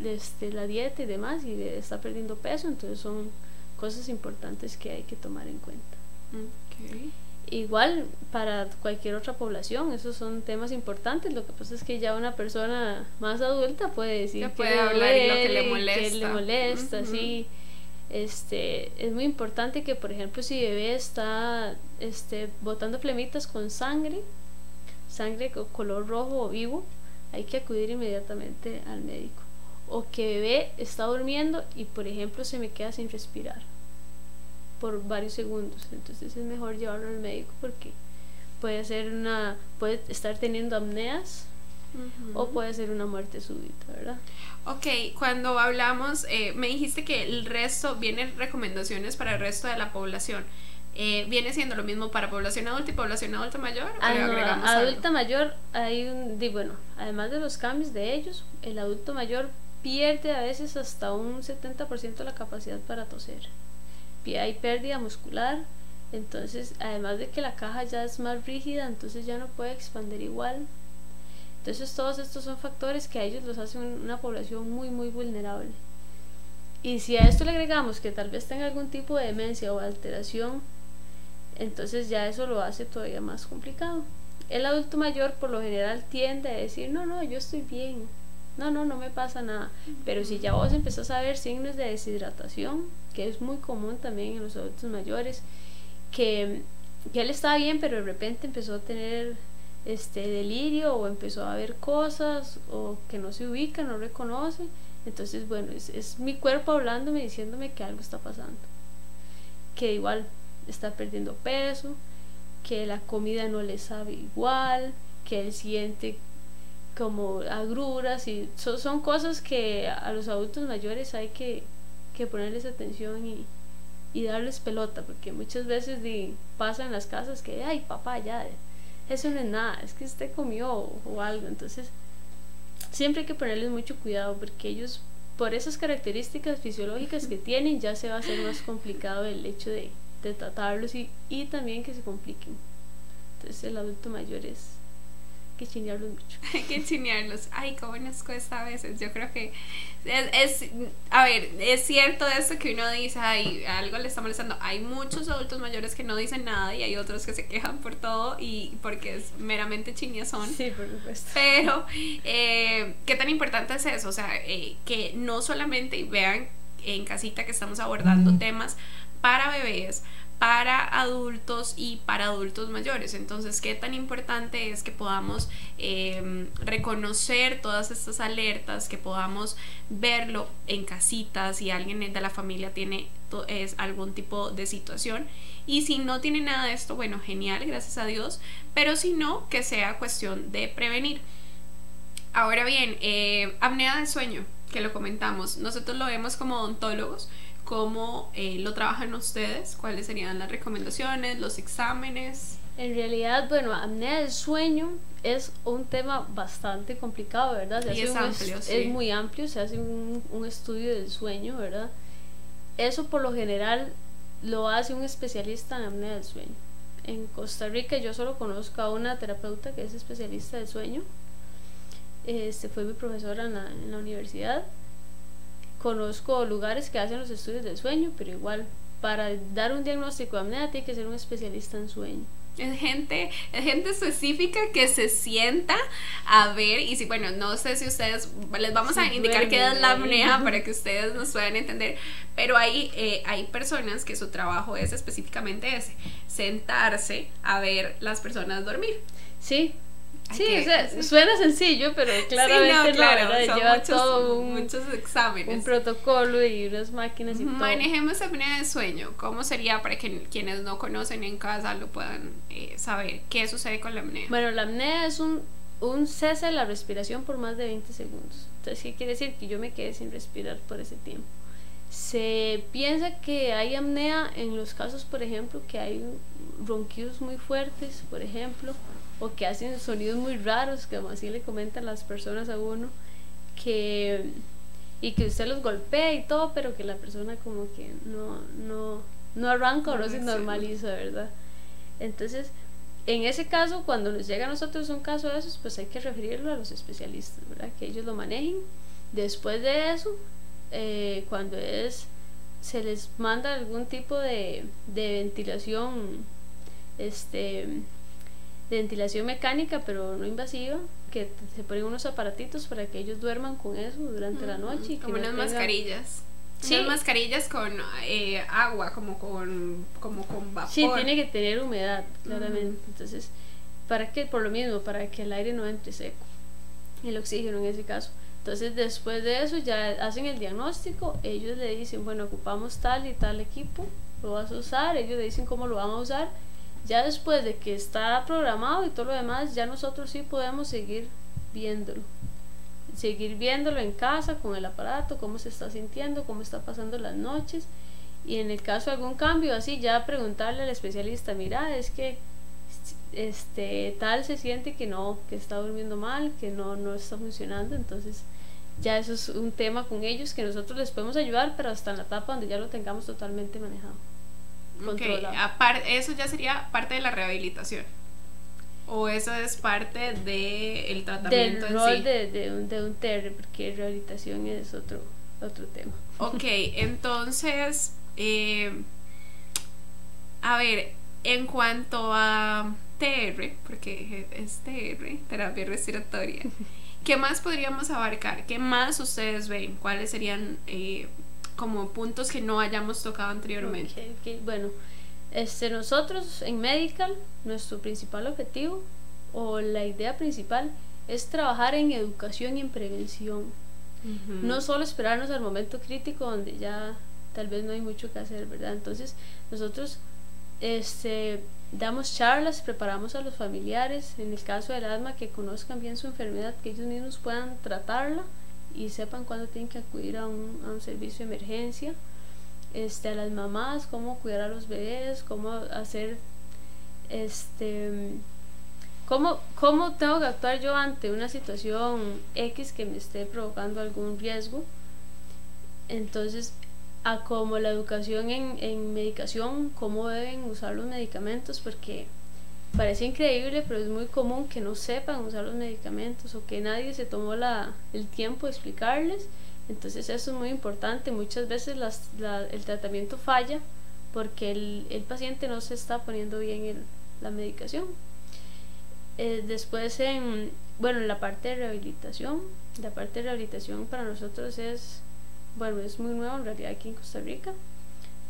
la dieta y demás y está perdiendo peso, entonces son cosas importantes que hay que tomar en cuenta. Okay. Igual para cualquier otra población, esos son temas importantes. Lo que pasa es que ya una persona más adulta puede decir que puede hablar y lo que le molesta, sí. Es muy importante que, por ejemplo, si bebé está botando flemitas con sangre color rojo o vivo, hay que acudir inmediatamente al médico. O que bebé está durmiendo y, por ejemplo, se me queda sin respirar por varios segundos, entonces es mejor llevarlo al médico porque puede estar teniendo apneas o puede ser una muerte súbita, ¿verdad? Ok, cuando hablamos, me dijiste que el resto, vienen recomendaciones para el resto de la población. ¿Viene siendo lo mismo para población adulta y población adulta mayor? ¿O le agregamos adulta algo? mayor bueno, además de los cambios de ellos, el adulto mayor pierde a veces hasta un 70% la capacidad para toser. Hay pérdida muscular, entonces además de que la caja ya es más rígida, entonces ya no puede expandir igual. Entonces todos estos son factores que a ellos los hacen una población muy muy vulnerable. Y si a esto le agregamos que tal vez tenga algún tipo de demencia o alteración, entonces ya eso lo hace todavía más complicado. El adulto mayor por lo general tiende a decir no, yo estoy bien, no me pasa nada. Pero si ya vos empezás a ver signos de deshidratación, que es muy común también en los adultos mayores, que él estaba bien pero de repente empezó a tener delirio, o empezó a ver cosas, o que no se ubica, no reconoce, entonces bueno, es mi cuerpo hablándome, diciéndome que algo está pasando, que igual está perdiendo peso, que la comida no le sabe igual, que él siente como agruras, y son cosas que a los adultos mayores hay que ponerles atención y darles pelota, porque muchas veces pasa en las casas que papá, ya eso no es nada, es que usted comió o algo. Entonces siempre hay que ponerles mucho cuidado porque ellos, por esas características fisiológicas que tienen, ya se va a hacer más complicado el hecho de tratarlos y también que se compliquen. Entonces el adulto mayor es que chinearlos mucho. Hay que chinearlos. Ay, cómo nos cuesta a veces. Yo creo que a ver, es cierto esto que uno dice, ay, algo le está molestando. Hay muchos adultos mayores que no dicen nada y hay otros que se quejan por todo y porque es meramente chiñazón. Sí, por supuesto. Pero, ¿qué tan importante es eso? O sea, que no solamente vean en casita que estamos abordando temas para bebés, para adultos y para adultos mayores. Entonces, qué tan importante es que podamos reconocer todas estas alertas, que podamos verlo en casita si alguien de la familia tiene algún tipo de situación, y si no tiene nada de esto, bueno, genial, gracias a Dios, pero si no, que sea cuestión de prevenir. Ahora bien, apnea del sueño, que lo comentamos, nosotros lo vemos como odontólogos. ¿Cómo lo trabajan ustedes? ¿Cuáles serían las recomendaciones, los exámenes? En realidad, bueno, apnea del sueño es un tema bastante complicado, ¿verdad? Y es amplio, sí. Es muy amplio, se hace un estudio del sueño, ¿verdad? Eso por lo general lo hace un especialista en apnea del sueño. En Costa Rica yo solo conozco a una terapeuta que es especialista del sueño. Fue mi profesora en la universidad. Conozco lugares que hacen los estudios del sueño, pero igual, para dar un diagnóstico de apnea tiene que ser un especialista en sueño. Es gente específica que se sienta a ver, y si, bueno, no sé si ustedes, les vamos a indicar qué es la apnea para que ustedes nos puedan entender, pero hay personas que su trabajo es específicamente ese, sentarse a ver las personas dormir. Sí. Sí, o sea, suena sencillo, pero claramente sí, no, claro, ¿verdad? Lleva todo muchos exámenes, un protocolo y unas máquinas y todo. Manejemos apnea de sueño. ¿Cómo sería para que quienes no conocen en casa lo puedan saber? ¿Qué sucede con la apnea? Bueno, la apnea es un cese de la respiración por más de 20 segundos. Entonces, ¿qué quiere decir? Que yo me quedé sin respirar por ese tiempo. Se piensa que hay apnea en los casos, por ejemplo, que hay ronquidos muy fuertes, por ejemplo, o que hacen sonidos muy raros, que como así le comentan las personas a uno, y que usted los golpea y todo, pero que la persona como que no arranca o no se normaliza, ¿verdad? Entonces, en ese caso, cuando nos llega a nosotros un caso de esos, pues hay que referirlo a los especialistas, ¿verdad? Que ellos lo manejen. Después de eso, cuando se les manda algún tipo de ventilación, de ventilación mecánica pero no invasiva, que se ponen unos aparatitos para que ellos duerman con eso durante la noche, y como que unas mascarillas. Sí. Unas mascarillas con agua, como con vapor. Sí, tiene que tener humedad, claramente. Entonces, ¿para qué? Por lo mismo, para que el aire no entre seco, el oxígeno en ese caso. Entonces, después de eso ya hacen el diagnóstico, ellos le dicen, bueno, ocupamos tal y tal equipo, lo vas a usar, ellos le dicen cómo lo van a usar. Ya después de que está programado y todo lo demás, ya nosotros sí podemos seguir viéndolo en casa con el aparato, cómo se está sintiendo, cómo está pasando las noches, y en el caso de algún cambio así, ya preguntarle al especialista, mira, es que tal se siente que está durmiendo mal, que no está funcionando. Entonces ya eso es un tema con ellos que nosotros les podemos ayudar, pero hasta en la etapa donde ya lo tengamos totalmente manejado. Okay. Eso ya sería parte de la rehabilitación, o eso es parte del tratamiento del rol de un TR, porque rehabilitación es otro tema. Ok, entonces a ver, en cuanto a TR, porque es TR, terapia respiratoria, ¿qué más podríamos abarcar? ¿Qué más ustedes ven? ¿Cuáles serían como puntos que no hayamos tocado anteriormente? Okay. Bueno, nosotros en Medical, nuestro principal objetivo o la idea principal es trabajar en educación y en prevención. No solo esperarnos al momento crítico donde ya tal vez no hay mucho que hacer, ¿verdad? Entonces nosotros damos charlas, preparamos a los familiares, en el caso del asma, que conozcan bien su enfermedad, que ellos mismos puedan tratarla y sepan cuándo tienen que acudir a un servicio de emergencia. A las mamás, cómo cuidar a los bebés, cómo hacer ¿Cómo tengo que actuar yo ante una situación X que me esté provocando algún riesgo? Entonces, a como la educación en medicación, cómo deben usar los medicamentos, porque parece increíble, pero es muy común que no sepan usar los medicamentos o que nadie se tomó el tiempo de explicarles. Entonces eso es muy importante. Muchas veces el tratamiento falla porque el paciente no se está poniendo bien la medicación. Después en la parte de rehabilitación, para nosotros es muy nuevo en realidad aquí en Costa Rica,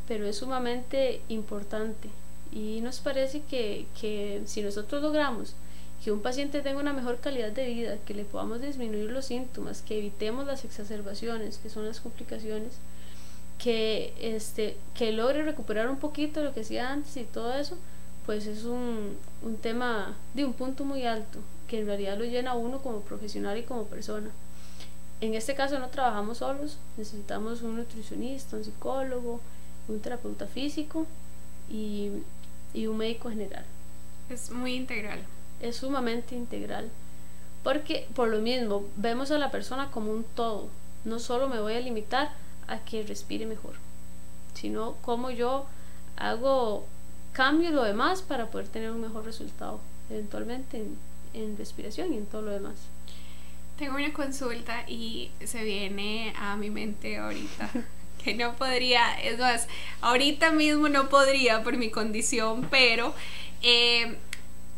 pero es sumamente importante, y nos parece que si nosotros logramos que un paciente tenga una mejor calidad de vida, que le podamos disminuir los síntomas, que evitemos las exacerbaciones, que son las complicaciones, que logre recuperar un poquito lo que hacía antes y todo eso, pues es un tema de un punto muy alto, que en realidad lo llena a uno como profesional y como persona. En este caso no trabajamos solos, necesitamos un nutricionista, un psicólogo, un terapeuta físico y un médico general. Es muy integral. Es sumamente integral, porque por lo mismo vemos a la persona como un todo. No solo me voy a limitar a que respire mejor, sino cómo yo cambio lo demás para poder tener un mejor resultado eventualmente en respiración y en todo lo demás. Tengo una consulta y se viene a mi mente ahorita que no podría, es más, ahorita mismo no podría por mi condición, pero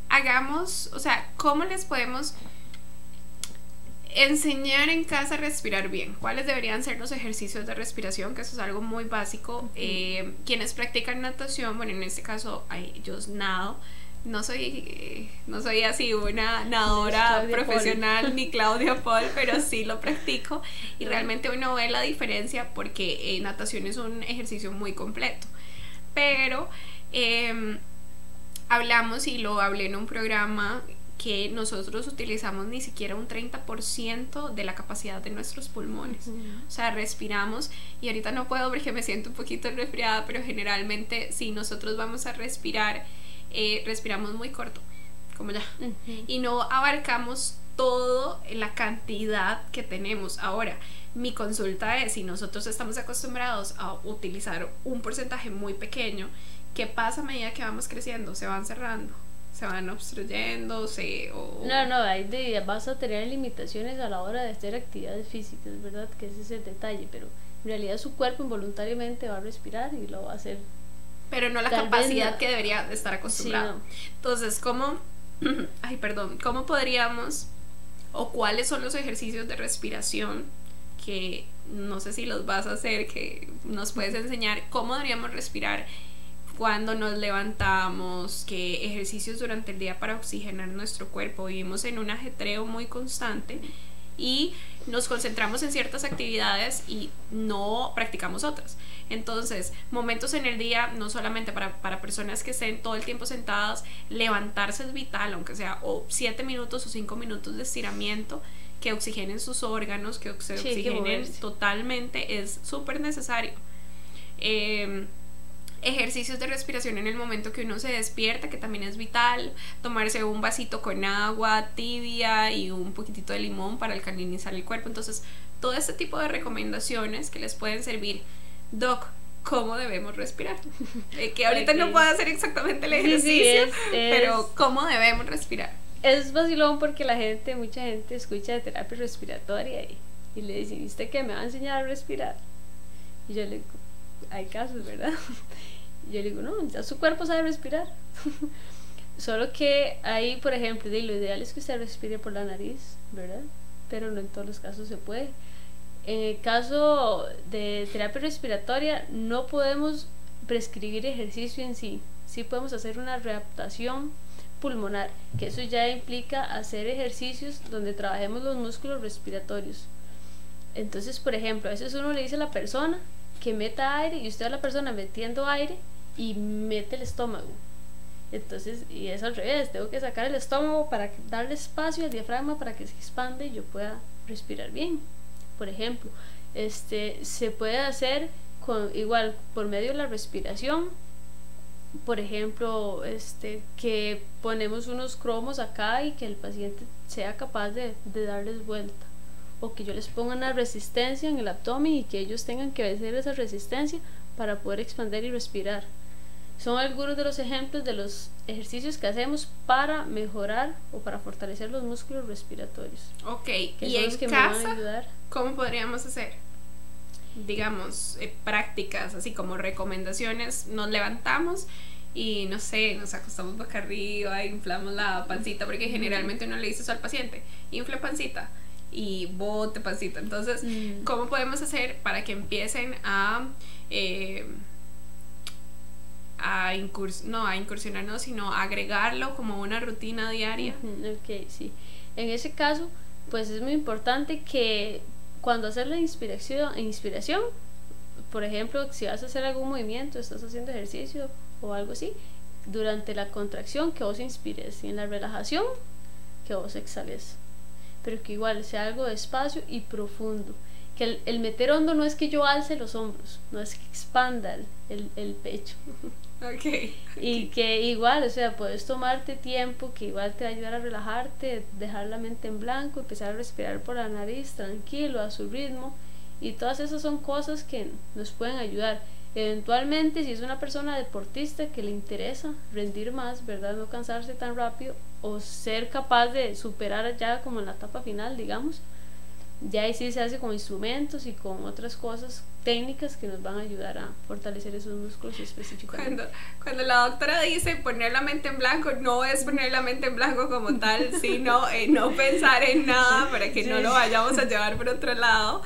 hagamos, o sea, ¿cómo les podemos enseñar en casa a respirar bien? ¿Cuáles deberían ser los ejercicios de respiración? Que eso es algo muy básico. Quienes practican natación, bueno, en este caso yo nado, no soy así una nadadora profesional ni Claudia Paul, pero sí lo practico y realmente uno ve la diferencia porque natación es un ejercicio muy completo, pero hablamos, y lo hablé en un programa, que nosotros utilizamos ni siquiera un 30% de la capacidad de nuestros pulmones. O sea, respiramos, y ahorita no puedo porque me siento un poquito resfriada, pero generalmente si nosotros vamos a respirar, respiramos muy corto, como ya, y no abarcamos todo la cantidad que tenemos. Ahora, mi consulta es, si nosotros estamos acostumbrados a utilizar un porcentaje muy pequeño, ¿qué pasa a medida que vamos creciendo? Se van cerrando, se van obstruyendo, No, vas a tener limitaciones a la hora de hacer actividades físicas, ¿verdad? Que ese es el detalle, pero en realidad su cuerpo involuntariamente va a respirar y lo va a hacer, pero no la capacidad que debería de estar acostumbrado. Sí, no. Entonces, ¿cómo podríamos, o cuáles son los ejercicios de respiración que no sé si los vas a hacer, que nos puedes enseñar cómo deberíamos respirar cuando nos levantamos, qué ejercicios durante el día para oxigenar nuestro cuerpo? Vivimos en un ajetreo muy constante y nos concentramos en ciertas actividades y no practicamos otras. Entonces, momentos en el día, no solamente para personas que estén todo el tiempo sentadas, levantarse es vital, aunque sea 7 minutos o 5 minutos de estiramiento, que oxigenen sus órganos, que oxigenen totalmente, es súper necesario. Ejercicios de respiración en el momento que uno se despierta, que también es vital. Tomarse un vasito con agua tibia y un poquitito de limón para alcalinizar el cuerpo. Entonces, todo este tipo de recomendaciones que les pueden servir. Doc, ¿cómo debemos respirar? Que ahorita no puedo hacer exactamente el ejercicio, pero ¿cómo debemos respirar? Es vacilón porque mucha gente escucha de terapia respiratoria y le dicen, ¿usted qué me va a enseñar a respirar? Y yo le digo, hay casos, ¿verdad? Y yo le digo, no, ya su cuerpo sabe respirar. Solo que ahí, por ejemplo, lo ideal es que usted respire por la nariz, ¿verdad? Pero no en todos los casos se puede. En el caso de terapia respiratoria no podemos prescribir ejercicio en sí. Sí podemos hacer una readaptación pulmonar, que eso ya implica hacer ejercicios donde trabajemos los músculos respiratorios. Entonces, por ejemplo, a veces uno le dice a la persona que meta aire y usted a la persona metiendo aire y mete el estómago. Entonces, y es al revés, tengo que sacar el estómago para darle espacio al diafragma para que se expande y yo pueda respirar bien. Por ejemplo, se puede hacer igual por medio de la respiración, por ejemplo, que ponemos unos cromos acá y que el paciente sea capaz de darles vuelta, o que yo les ponga una resistencia en el abdomen y que ellos tengan que vencer esa resistencia para poder expandir y respirar. Son algunos de los ejemplos de los ejercicios que hacemos para mejorar o para fortalecer los músculos respiratorios. Ok, que y son en los que me van a casa, ayudar. ¿cómo podríamos hacer? Digamos, prácticas, así como recomendaciones. Nos levantamos y no sé, nos acostamos boca arriba, inflamos la pancita, porque generalmente uno le dice eso al paciente: infla pancita y bote pancita. Entonces, ¿cómo podemos hacer para que empiecen a incursionar, no, sino agregarlo como una rutina diaria? Ok, sí. En ese caso, pues es muy importante que cuando hacer la inspiración, por ejemplo, si vas a hacer algún movimiento, estás haciendo ejercicio o algo así, durante la contracción que vos inspires, y en la relajación que vos exhales, pero que igual sea algo despacio y profundo. Que el meter hondo no es que yo alce los hombros, no es que expanda el pecho. Okay. Y que igual, o sea, puedes tomarte tiempo, que igual te va a ayudar a relajarte, dejar la mente en blanco, empezar a respirar por la nariz tranquilo, a su ritmo, y todas esas son cosas que nos pueden ayudar. Eventualmente, si es una persona deportista que le interesa rendir más, ¿verdad? No cansarse tan rápido o ser capaz de superar ya como en la etapa final, digamos, ya ahí sí se hace con instrumentos y con otras cosas técnicas que nos van a ayudar a fortalecer esos músculos específicamente. Cuando la doctora dice poner la mente en blanco, no es poner la mente en blanco como tal, sino no pensar en nada para que no lo vayamos a llevar por otro lado.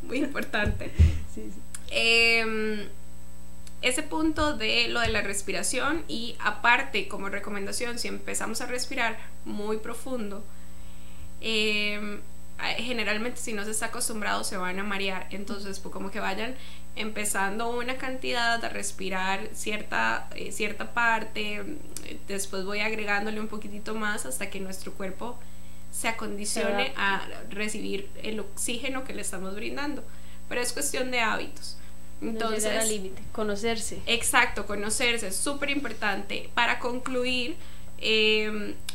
Muy importante. Ese punto de lo de la respiración, y aparte como recomendación, si empezamos a respirar muy profundo, generalmente si no se está acostumbrado se van a marear. Entonces pues como que vayan empezando una cantidad a respirar cierta parte, después voy agregándole un poquitito más hasta que nuestro cuerpo se acondicione a recibir el oxígeno que le estamos brindando, pero es cuestión de hábitos. Entonces, no llegar al límite, conocerse. Exacto, conocerse es súper importante. Para concluir,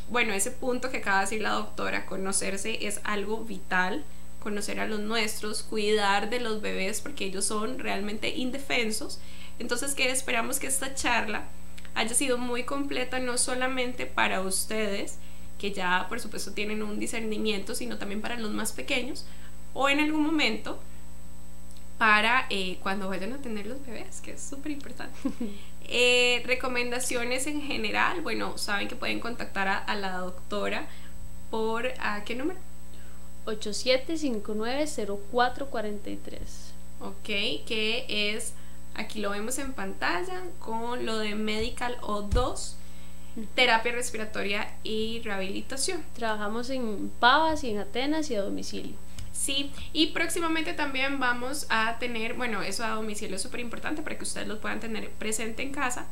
bueno, ese punto que acaba de decir la doctora, conocerse es algo vital, conocer a los nuestros, cuidar de los bebés porque ellos son realmente indefensos. Entonces, que esperamos que esta charla haya sido muy completa, no solamente para ustedes, que ya por supuesto tienen un discernimiento, sino también para los más pequeños, o en algún momento para cuando vayan a tener los bebés, que es súper importante. Recomendaciones en general, bueno, saben que pueden contactar a la doctora por ¿a qué número? 8759-0443. Ok, que es, aquí lo vemos en pantalla, con lo de Medical O2, terapia respiratoria y rehabilitación. Trabajamos en Pavas y en Atenas y a domicilio. Sí, y próximamente también vamos a tener, bueno, eso a domicilio es súper importante para que ustedes lo puedan tener presente en casa,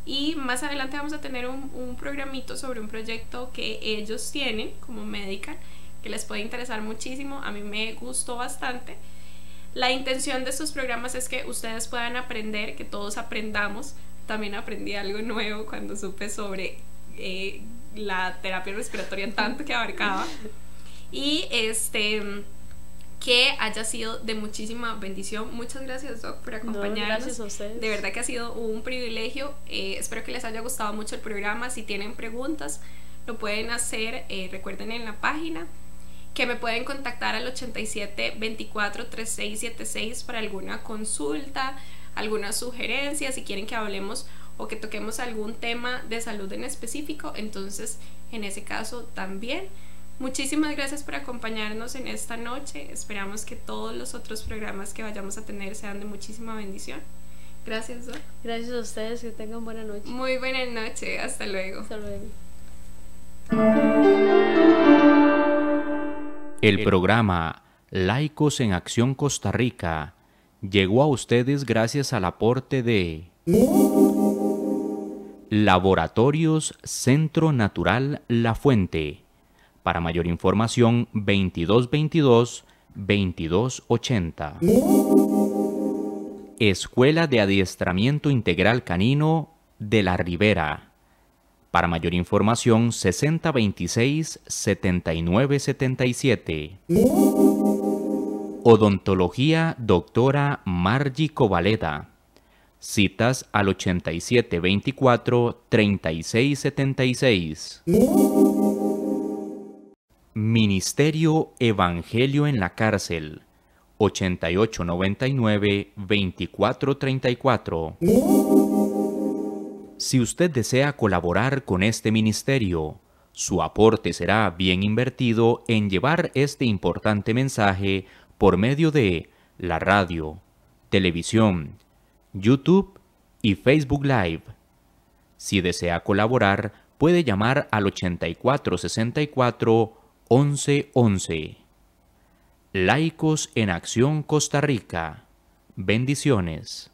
y más adelante vamos a tener un programito sobre un proyecto que ellos tienen como Medical, que les puede interesar muchísimo. A mí me gustó bastante. La intención de estos programas es que ustedes puedan aprender, que todos aprendamos. También aprendí algo nuevo cuando supe sobre la terapia respiratoria, tanto que abarcaba, y que haya sido de muchísima bendición. Muchas gracias, Doc, por acompañarnos. No, gracias a ustedes. De verdad que ha sido un privilegio. Espero que les haya gustado mucho el programa. Si tienen preguntas, lo pueden hacer, recuerden, en la página, que me pueden contactar al 8724-3676 para alguna consulta, alguna sugerencia, si quieren que hablemos o que toquemos algún tema de salud en específico. Entonces, en ese caso también. Muchísimas gracias por acompañarnos en esta noche. Esperamos que todos los otros programas que vayamos a tener sean de muchísima bendición. Gracias, Doc. Gracias a ustedes, que tengan buena noche. Muy buena noche, hasta luego. Hasta luego. El programa Laicos en Acción Costa Rica llegó a ustedes gracias al aporte de Laboratorios Centro Natural La Fuente. Para mayor información, 2222-2280. Escuela de Adiestramiento Integral Canino de la Ribera. Para mayor información, 6026-7977. Odontología Doctora Margie Covaleda. Citas al 8724-3676. Ministerio Evangelio en la Cárcel. 8899-2434. Si usted desea colaborar con este ministerio, su aporte será bien invertido en llevar este importante mensaje por medio de la radio, televisión, YouTube y Facebook Live. Si desea colaborar, puede llamar al 8464-1111. Laicos en Acción Costa Rica. Bendiciones.